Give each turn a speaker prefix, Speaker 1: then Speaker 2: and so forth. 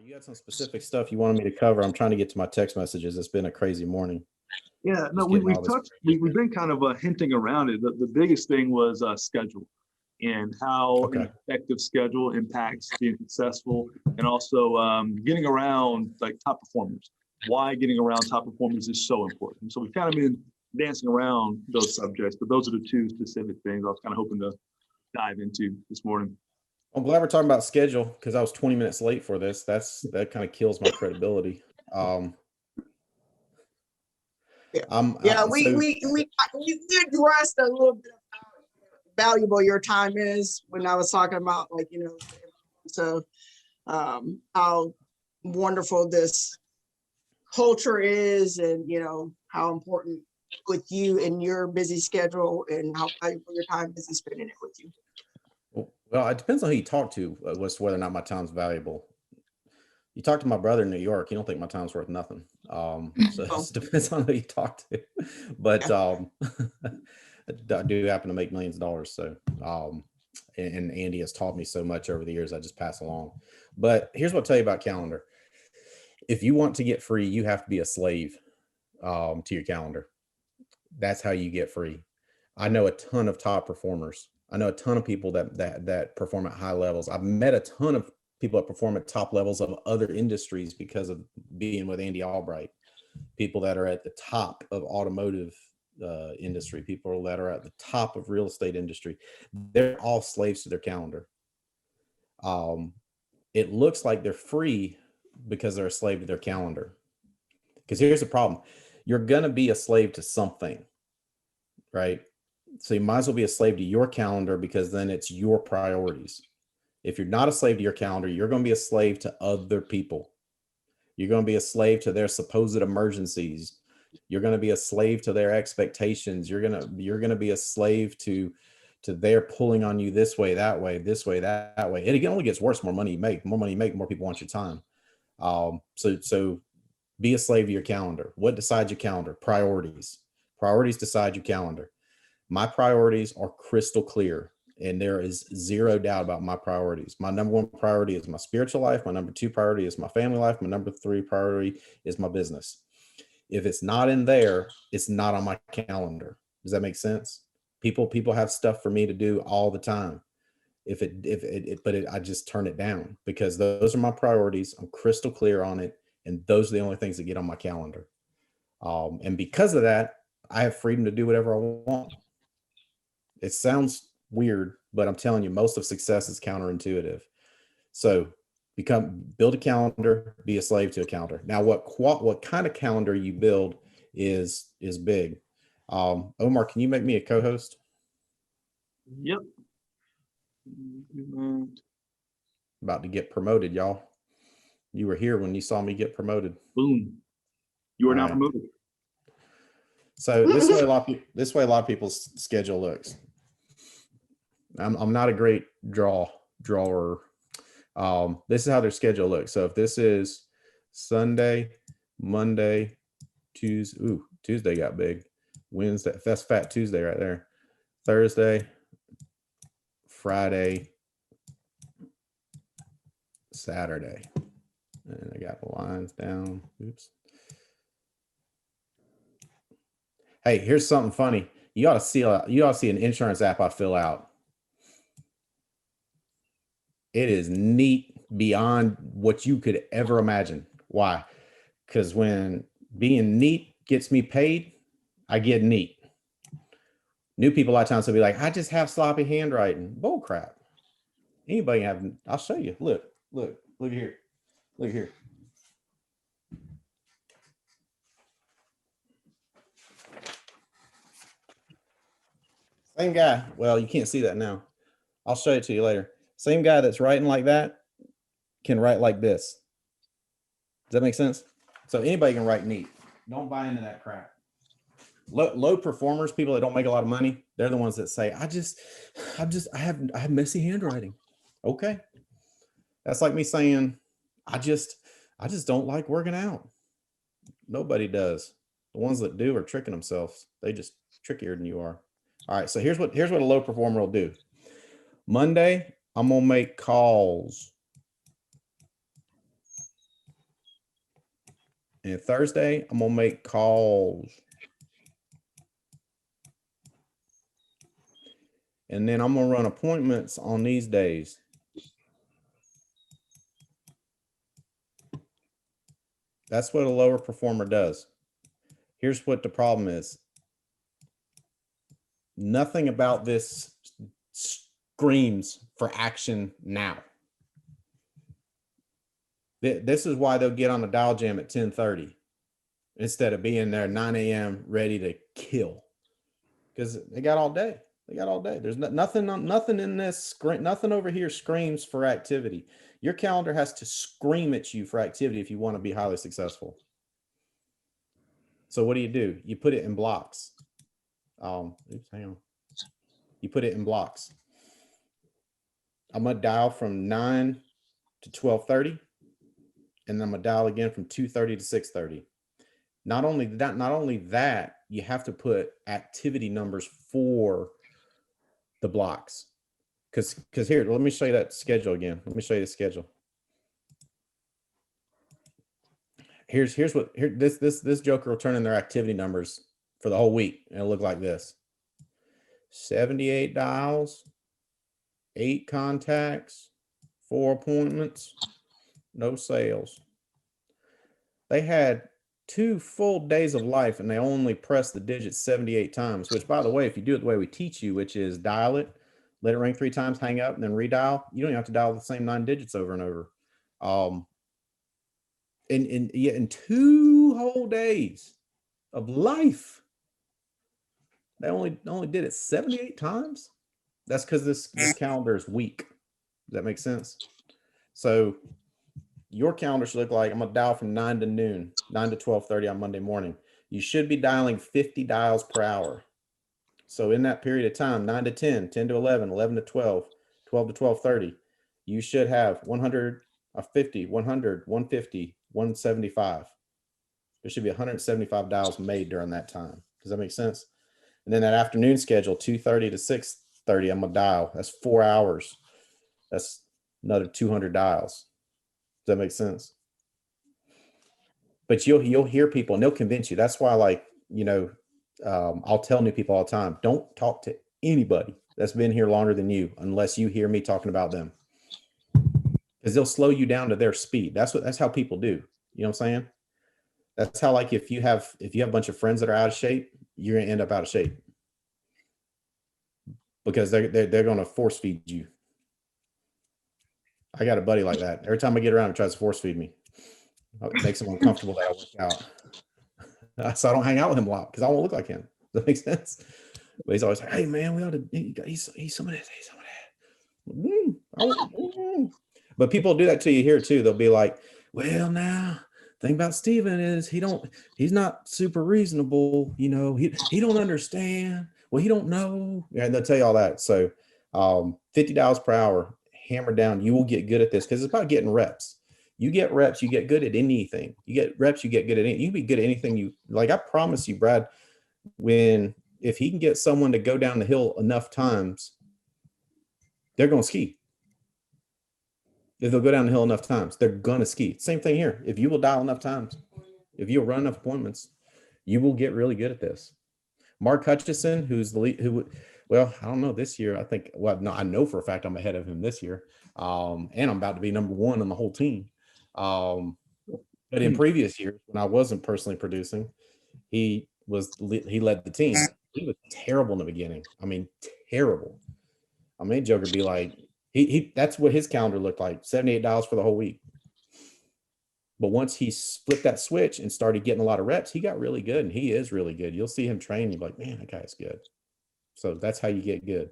Speaker 1: You had some specific stuff you wanted me to cover. I'm trying to get to my text messages. It's been a crazy morning.
Speaker 2: Yeah, no,
Speaker 1: Just getting all this.
Speaker 2: we've been kind of hinting around it. The biggest thing was schedule and how
Speaker 1: Okay.
Speaker 2: an effective schedule impacts being successful, and also getting around like top performers. Why getting around top performers is so important. So we've kind of been dancing around those subjects, but those are the two specific things I was kind of hoping to dive into this morning.
Speaker 1: I'm glad we're talking about schedule because I was 20 minutes late for this. That kind of kills my credibility.
Speaker 3: We
Speaker 1: So
Speaker 3: addressed a little bit of how valuable your time is when I was talking about, like, you know, so how wonderful this culture is, and you know how important with you and your busy schedule, and how valuable your time is in spending it with you.
Speaker 1: well, it depends on who you talk to as to whether or not my time's valuable. You talk to my brother in New York, you don't think my time's worth nothing. So it depends on who you talk to. But I do happen to make millions of dollars. So and Andy has taught me so much over the years, I just pass along. But here's what I'll tell you about calendar. If you want to get free, you have to be a slave to your calendar. That's how you get free. I know a ton of top performers. I know a ton of people that perform at high levels. I've met a ton of people that perform at top levels of other industries because of being with Andy Albright. People that are at the top of automotive industry, people that are at the top of real estate industry. They're all slaves to their calendar. It looks like they're free because they're a slave to their calendar. Because here's the problem. You're going to be a slave to something, right? So you might as well be a slave to your calendar, because then it's your priorities. If you're not a slave to your calendar, you're going to be a slave to other people. You're going to be a slave to their supposed emergencies. You're going to be a slave to their expectations. You're going to be a slave to their pulling on you this way, that way, this way, that way. It only gets worse. More money you make, more people want your time. So be a slave to your calendar. What decides your calendar? Priorities. Priorities decide your calendar. My priorities are crystal clear, and there is zero doubt about my priorities. My number one priority is my spiritual life. My number two priority is my family life. My number three priority is my business. If it's not in there, it's not on my calendar. Does that make sense? People have stuff for me to do all the time. I just turn it down because those are my priorities. I'm crystal clear on it. And those are the only things that get on my calendar. And because of that, I have freedom to do whatever I want. It sounds weird, but I'm telling you, most of success is counterintuitive. So build a calendar, be a slave to a calendar. Now, what kind of calendar you build is big. Omar, can you make me a co-host?
Speaker 2: Yep.
Speaker 1: About to get promoted, y'all. You were here when you saw me get promoted.
Speaker 2: Boom. You are now promoted.
Speaker 1: So this way a lot of people's schedule looks. I'm not a great drawer. This is how their schedule looks. So if this is Sunday, Monday, Tuesday, Tuesday got big. Wednesday, that's Fat Tuesday right there. Thursday, Friday, Saturday. And I got the lines down. Oops. Hey, here's something funny. You ought to see an insurance app I fill out. It is neat beyond what you could ever imagine. Why? Because when being neat gets me paid, I get neat. New people a lot of times will be like, I just have sloppy handwriting. Bull crap. Anybody have? I'll show you. Look here. Look here. Same guy. Well, you can't see that now. I'll show it to you later. Same guy that's writing like that can write like this. Does that make sense? So anybody can write neat. Don't buy into that crap. Low performers, people that don't make a lot of money, they're the ones that say, I have messy handwriting. Okay. That's like me saying, I just don't like working out. Nobody does. The ones that do are tricking themselves. They just trickier than you are. All right. So here's what a low performer will do. Monday, I'm going to make calls. And Thursday, I'm gonna make calls. And then I'm gonna run appointments on these days. That's what a lower performer does. Here's what the problem is. Nothing about this screams for action now. This is why they'll get on the dial jam at 10:30 instead of being there 9 a.m. ready to kill, because they got all day. They got all day. There's nothing in this screen. Nothing over here screams for activity. Your calendar has to scream at you for activity if you want to be highly successful. So what do? You put it in blocks. Oops, hang on. You put it in blocks. I'm gonna dial from 9 to 12:30, and then I'm gonna dial again from 2:30 to 6:30. Not only that, you have to put activity numbers for the blocks. Because here, let me show you that schedule again. Let me show you the schedule. Here's what this joker will turn in their activity numbers for the whole week, and it'll look like this: 78 dials, 8 contacts, 4 appointments, no sales. They had 2 full days of life, and they only pressed the digits 78 times, which, by the way, if you do it the way we teach you, which is dial it, let it ring 3 times, hang up, and then redial, you don't even have to dial the same 9 digits over and over. In 2 whole days of life, they only did it 78 times. That's because this calendar is weak. Does that make sense? So your calendar should look like, I'm gonna dial from 9 to noon, 9 to 12:30 on Monday morning. You should be dialing 50 dials per hour. So in that period of time, 9 to 10, 10 to 11, 11 to 12, 12 to 12:30, you should have 150, 100, 150, 175. There should be 175 dials made during that time. Does that make sense? And then that afternoon schedule, 2:30 to 6:30, I'm gonna dial. That's 4 hours. That's another 200 dials. Does that make sense? But you'll hear people and they'll convince you. That's why, like, I'll tell new people all the time, don't talk to anybody that's been here longer than you unless you hear me talking about them, because they'll slow you down to their speed. That's how people do. You know what I'm saying? That's how, like, if you have a bunch of friends that are out of shape, you're gonna end up out of shape because they're gonna force feed you. I got a buddy like that. Every time I get around, he tries to force feed me. It makes him uncomfortable that I work out. So I don't hang out with him a lot because I won't look like him. Does that make sense? But he's always like, "Hey man, we ought to eat some of this, eat some of that." But people do that to you here too. They'll be like, "Well, now, thing about Stephen is he's not super reasonable. He don't understand. Well, he don't know." Yeah, and they'll tell you all that. So 50 dials per hour, hammer down. You will get good at this because it's about getting reps. You get reps, you get good at anything. You get reps, you get good at anything. You can be good at anything you like. I promise you, Brad, if he can get someone to go down the hill enough times, they're going to ski. If they'll go down the hill enough times, they're going to ski. Same thing here. If you will dial enough times, if you'll run enough appointments, you will get really good at this. Mark Hutchison, who's the lead, well, I don't know this year. I think, well, no, I know for a fact I'm ahead of him this year. And I'm about to be number 1 on the whole team. But in previous years, when I wasn't personally producing, he led the team. He was terrible in the beginning. I mean, terrible. I mean, Joker be like, that's what his calendar looked like, 78 dials for the whole week. But once he flipped that switch and started getting a lot of reps, he got really good, and he is really good. You'll see him train, you'll be like, man, that guy's good. So that's how you get good.